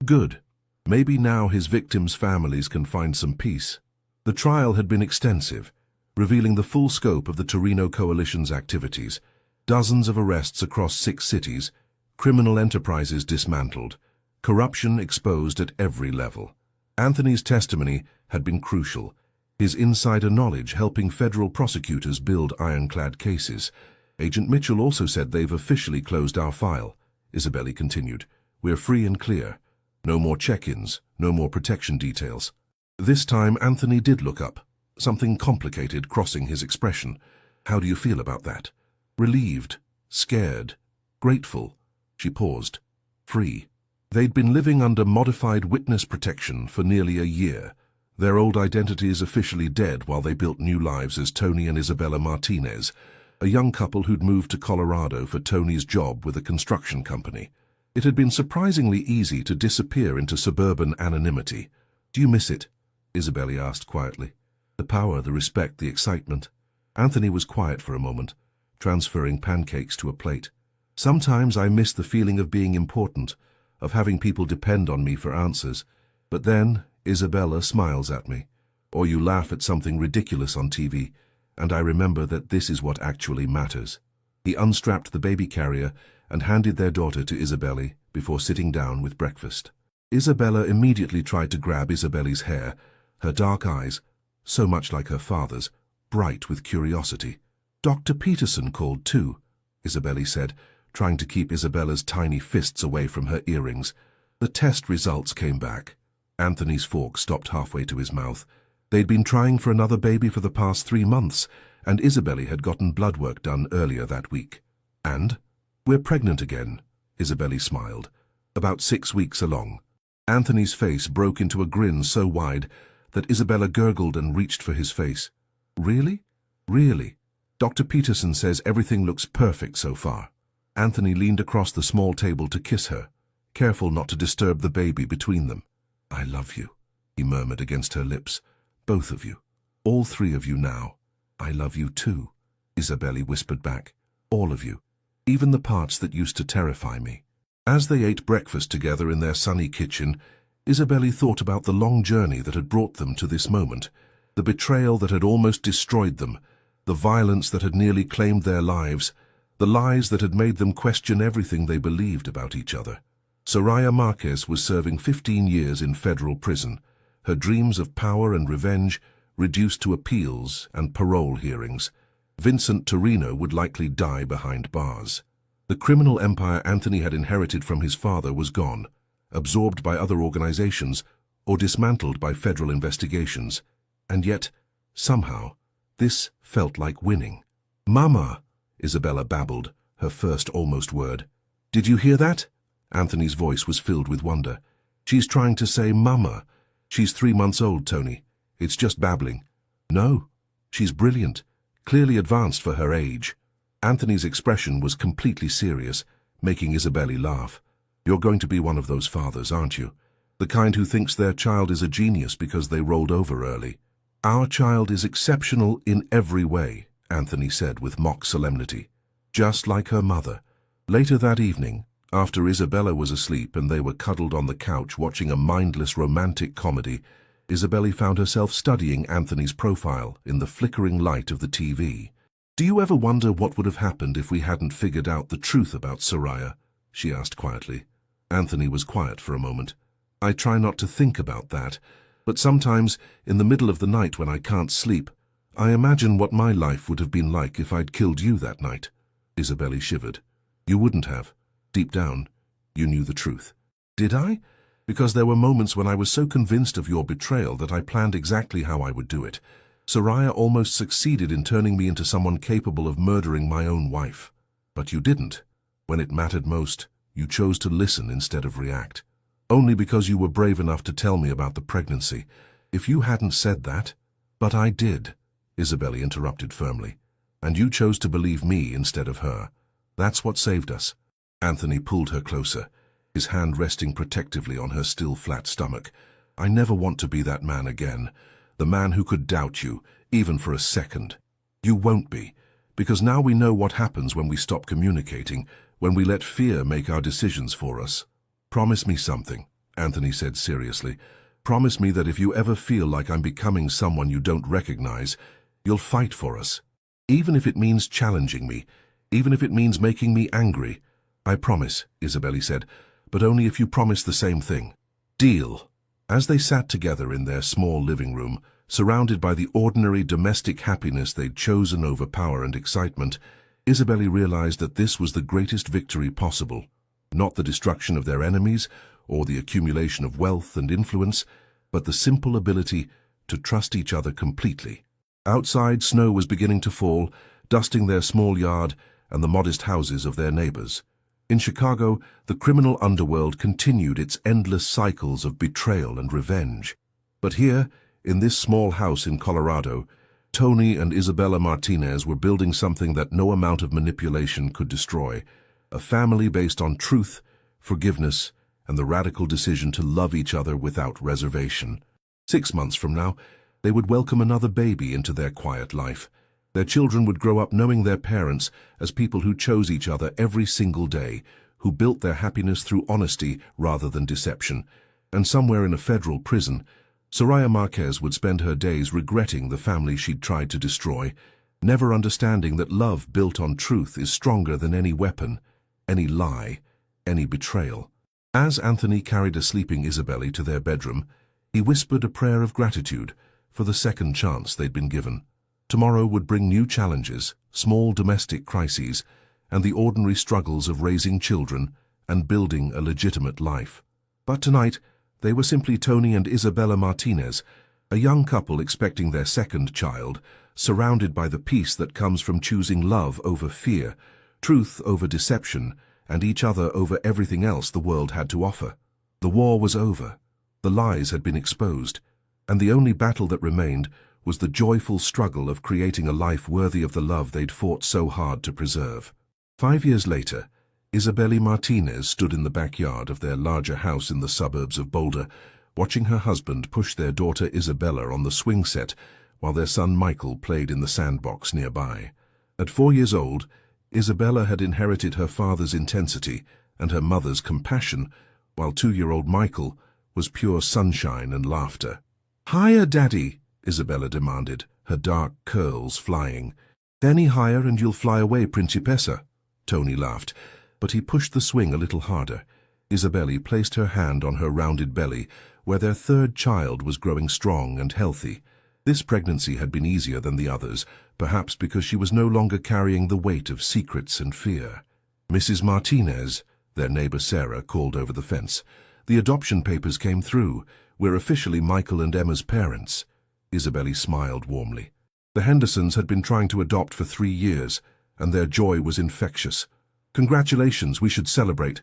Good. Maybe now his victims' families can find some peace. The trial had been extensive, revealing the full scope of the Torino Coalition's activities, dozens of arrests across 6 cities, criminal enterprises dismantled, corruption exposed at every level. Anthony's testimony had been crucial, his insider knowledge helping federal prosecutors build ironclad cases. Agent Mitchell also said they've officially closed our file, Isabelle continued. We're free and clear. No more check-ins, no more protection details. This time Anthony did look up, something complicated crossing his expression. How do you feel about that? Relieved, scared, grateful. She paused. Free. They'd been living under modified witness protection for nearly a year. Their old identities officially dead while they built new lives as Tony and Isabella Martinez, a young couple who'd moved to Colorado for Tony's job with a construction company. It had been surprisingly easy to disappear into suburban anonymity. Do you miss it? Isabelle asked quietly. The power, the respect, the excitement. Anthony was quiet for a moment, transferring pancakes to a plate. Sometimes I miss the feeling of being important, of having people depend on me for answers. But then Isabella smiles at me, or you laugh at something ridiculous on TV, and I remember that this is what actually matters. He unstrapped the baby carrier and handed their daughter to Isabelle before sitting down with breakfast. Isabella immediately tried to grab Isabelle's hair, her dark eyes, so much like her father's, bright with curiosity. "Dr. Peterson called too," Isabelle said, trying to keep Isabella's tiny fists away from her earrings. The test results came back. Anthony's fork stopped halfway to his mouth. They'd been trying for another baby for the past 3 months, and Isabelle had gotten blood work done earlier that week. "And? We're pregnant again," Isabelle smiled. "About 6 weeks along." Anthony's face broke into a grin so wide that Isabella gurgled and reached for his face. "Really? Really? Dr. Peterson says everything looks perfect so far." Anthony leaned across the small table to kiss her, careful not to disturb the baby between them. "I love you," he murmured against her lips. "Both of you. All 3 of you now." "I love you too," Isabelle whispered back. "All of you. Even the parts that used to terrify me." As they ate breakfast together in their sunny kitchen, Isabelle thought about the long journey that had brought them to this moment, the betrayal that had almost destroyed them, the violence that had nearly claimed their lives, the lies that had made them question everything they believed about each other. Soraya Marquez was serving 15 years in federal prison, her dreams of power and revenge reduced to appeals and parole hearings. Vincent Torino would likely die behind bars. The criminal empire Anthony had inherited from his father was gone, absorbed by other organizations or dismantled by federal investigations. And yet, somehow, this felt like winning. "Mama," Isabella babbled, her first almost word. "Did you hear that?" Anthony's voice was filled with wonder. "She's trying to say mama. She's 3 months old, Tony. It's just babbling." "No, she's brilliant, clearly advanced for her age." Anthony's expression was completely serious, making Isabelle laugh. "You're going to be one of those fathers, aren't you? The kind who thinks their child is a genius because they rolled over early." "Our child is exceptional in every way," Anthony said with mock solemnity. "Just like her mother." Later that evening, after Isabella was asleep and they were cuddled on the couch watching a mindless romantic comedy, Isabelle found herself studying Anthony's profile in the flickering light of the TV. "Do you ever wonder what would have happened if we hadn't figured out the truth about Soraya?" she asked quietly. Anthony was quiet for a moment. "I try not to think about that, but sometimes, in the middle of the night when I can't sleep, I imagine what my life would have been like if I'd killed you that night." Isabelle shivered. "You wouldn't have. Deep down, you knew the truth." "Did I? Because there were moments when I was so convinced of your betrayal that I planned exactly how I would do it. Soraya almost succeeded in turning me into someone capable of murdering my own wife. But you didn't. When it mattered most, you chose to listen instead of react. Only because you were brave enough to tell me about the pregnancy. If you hadn't said that—" "But I did," Isabelle interrupted firmly. "And you chose to believe me instead of her. That's what saved us." Anthony pulled her closer, his hand resting protectively on her still flat stomach. "I never want to be that man again. The man who could doubt you, even for a second. You won't be, because now we know what happens when we stop communicating, when we let fear make our decisions for us. Promise me something," Anthony said seriously. "Promise me that if you ever feel like I'm becoming someone you don't recognize, you'll fight for us. Even if it means challenging me, even if it means making me angry." "I promise," Isabelle said, "but only if you promise the same thing." "Deal." As they sat together in their small living room, surrounded by the ordinary domestic happiness they'd chosen over power and excitement, Isabelle realized that this was the greatest victory possible. Not the destruction of their enemies, or the accumulation of wealth and influence, but the simple ability to trust each other completely. Outside, snow was beginning to fall, dusting their small yard and the modest houses of their neighbors. In Chicago, the criminal underworld continued its endless cycles of betrayal and revenge. But here, in this small house in Colorado, Tony and Isabella Martinez were building something that no amount of manipulation could destroy, a family based on truth, forgiveness, and the radical decision to love each other without reservation. 6 months from now, they would welcome another baby into their quiet life. Their children would grow up knowing their parents as people who chose each other every single day, who built their happiness through honesty rather than deception. And somewhere in a federal prison, Soraya Marquez would spend her days regretting the family she'd tried to destroy, never understanding that love built on truth is stronger than any weapon, any lie, any betrayal. As Anthony carried a sleeping Isabelle to their bedroom, he whispered a prayer of gratitude for the second chance they'd been given. Tomorrow would bring new challenges, small domestic crises, and the ordinary struggles of raising children and building a legitimate life. But tonight, they were simply Tony and Isabella Martinez, a young couple expecting their second child, surrounded by the peace that comes from choosing love over fear, truth over deception, and each other over everything else the world had to offer. The war was over. The lies had been exposed, and the only battle that remained was the joyful struggle of creating a life worthy of the love they'd fought so hard to preserve. 5 years later, Isabella Martinez stood in the backyard of their larger house in the suburbs of Boulder, watching her husband push their daughter Isabella on the swing set while their son Michael played in the sandbox nearby. At 4 years old, Isabella had inherited her father's intensity and her mother's compassion, while 2-year-old Michael was pure sunshine and laughter. "Higher, Daddy," Isabella demanded, her dark curls flying. "Any higher and you'll fly away, Principessa." Tony laughed, but he pushed the swing a little harder. Isabella placed her hand on her rounded belly, where their third child was growing strong and healthy. This pregnancy had been easier than the others, perhaps because she was no longer carrying the weight of secrets and fear. "Mrs. Martinez," their neighbor Sarah called over the fence. "The adoption papers came through. We're officially Michael and Emma's parents." Isabella smiled warmly. The Hendersons had been trying to adopt for 3 years, and their joy was infectious. "Congratulations, we should celebrate.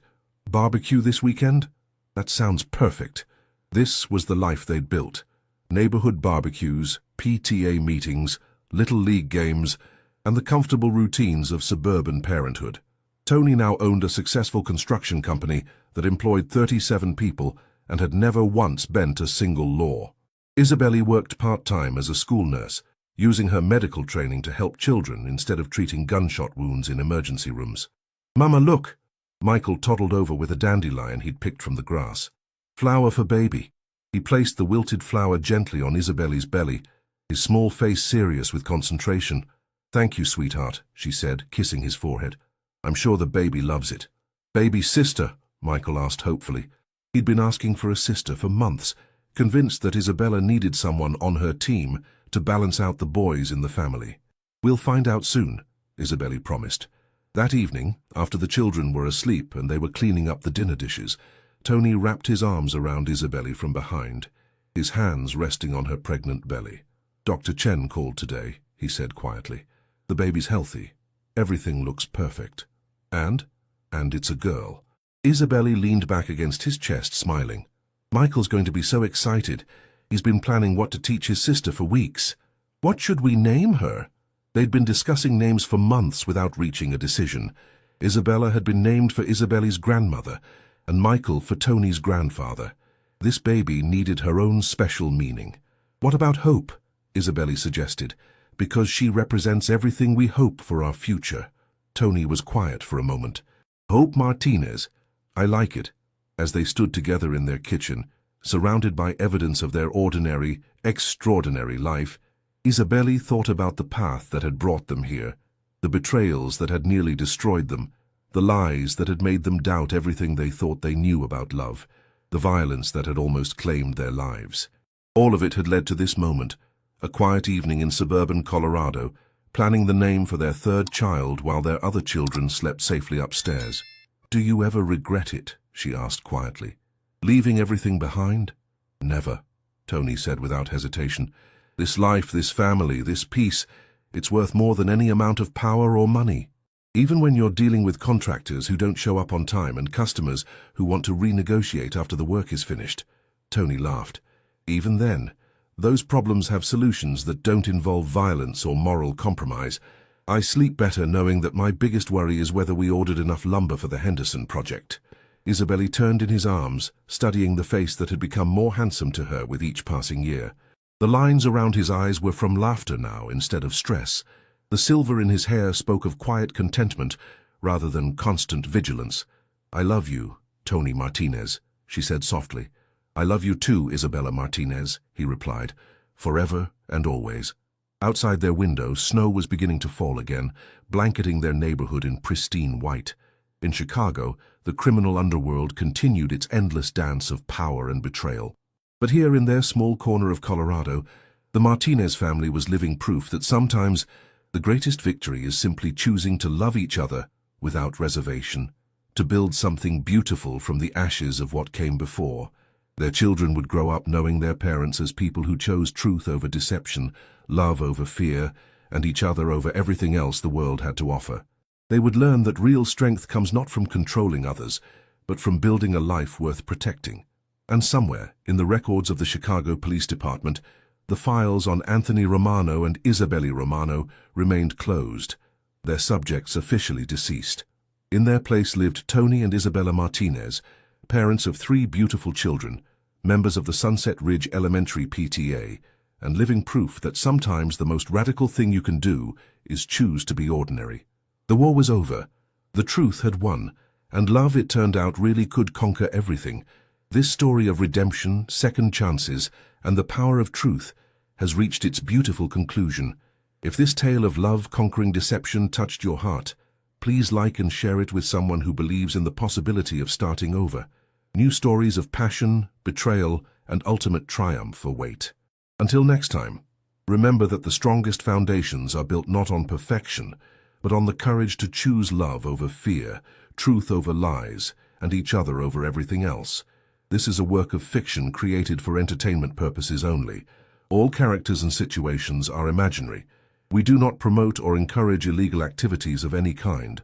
Barbecue this weekend?" "That sounds perfect." This was the life they'd built. Neighborhood barbecues, PTA meetings, little league games, and the comfortable routines of suburban parenthood. Tony now owned a successful construction company that employed 37 people and had never once bent a single law. Isabella worked part-time as a school nurse, using her medical training to help children instead of treating gunshot wounds in emergency rooms. "Mama, look!" Michael toddled over with a dandelion he'd picked from the grass. "Flower for baby." He placed the wilted flower gently on Isabella's belly, his small face serious with concentration. "Thank you, sweetheart," she said, kissing his forehead. "I'm sure the baby loves it." "Baby sister?" Michael asked hopefully. He'd been asking for a sister for months, convinced that Isabella needed someone on her team to balance out the boys in the family. "We'll find out soon," Isabella promised. That evening, after the children were asleep and they were cleaning up the dinner dishes, Tony wrapped his arms around Isabella from behind, his hands resting on her pregnant belly. "Dr. Chen called today," he said quietly. "The baby's healthy. Everything looks perfect. And it's a girl." Isabella leaned back against his chest, smiling. "Michael's going to be so excited. He's been planning what to teach his sister for weeks. What should we name her?" They'd been discussing names for months without reaching a decision. Isabella had been named for Isabella's grandmother, and Michael for Tony's grandfather. This baby needed her own special meaning. "What about Hope?" Isabella suggested, "because she represents everything we hope for our future." Tony was quiet for a moment. "Hope Martinez. I like it." As they stood together in their kitchen, surrounded by evidence of their ordinary, extraordinary life, Isabella thought about the path that had brought them here, the betrayals that had nearly destroyed them, the lies that had made them doubt everything they thought they knew about love, the violence that had almost claimed their lives. All of it had led to this moment, a quiet evening in suburban Colorado, planning the name for their third child while their other children slept safely upstairs. "Do you ever regret it?" she asked quietly. "Leaving everything behind?" "Never," Tony said without hesitation. "This life, this family, this peace, it's worth more than any amount of power or money. Even when you're dealing with contractors who don't show up on time and customers who want to renegotiate after the work is finished." Tony laughed. "Even then, those problems have solutions that don't involve violence or moral compromise. I sleep better knowing that my biggest worry is whether we ordered enough lumber for the Henderson project." Isabella turned in his arms, studying the face that had become more handsome to her with each passing year. The lines around his eyes were from laughter now instead of stress. The silver in his hair spoke of quiet contentment rather than constant vigilance. "I love you, Tony Martinez," she said softly. "I love you too, Isabella Martinez," he replied. "Forever and always." Outside their window, snow was beginning to fall again, blanketing their neighborhood in pristine white. In Chicago, the criminal underworld continued its endless dance of power and betrayal. But here in their small corner of Colorado, the Martinez family was living proof that sometimes the greatest victory is simply choosing to love each other without reservation, to build something beautiful from the ashes of what came before. Their children would grow up knowing their parents as people who chose truth over deception, love over fear, and each other over everything else the world had to offer. They would learn that real strength comes not from controlling others, but from building a life worth protecting. And somewhere, in the records of the Chicago Police Department, the files on Anthony Romano and Isabelle Romano remained closed, their subjects officially deceased. In their place lived Tony and Isabella Martinez, parents of 3 beautiful children, members of the Sunset Ridge Elementary PTA, and living proof that sometimes the most radical thing you can do is choose to be ordinary. The war was over. The truth had won, and love, it turned out, really could conquer everything. This story of redemption, second chances, and the power of truth has reached its beautiful conclusion. If this tale of love conquering deception touched your heart, please like and share it with someone who believes in the possibility of starting over. New stories of passion, betrayal, and ultimate triumph await. Until next time, remember that the strongest foundations are built not on perfection, but on the courage to choose love over fear, truth over lies, and each other over everything else. This is a work of fiction created for entertainment purposes only. All characters and situations are imaginary. We do not promote or encourage illegal activities of any kind.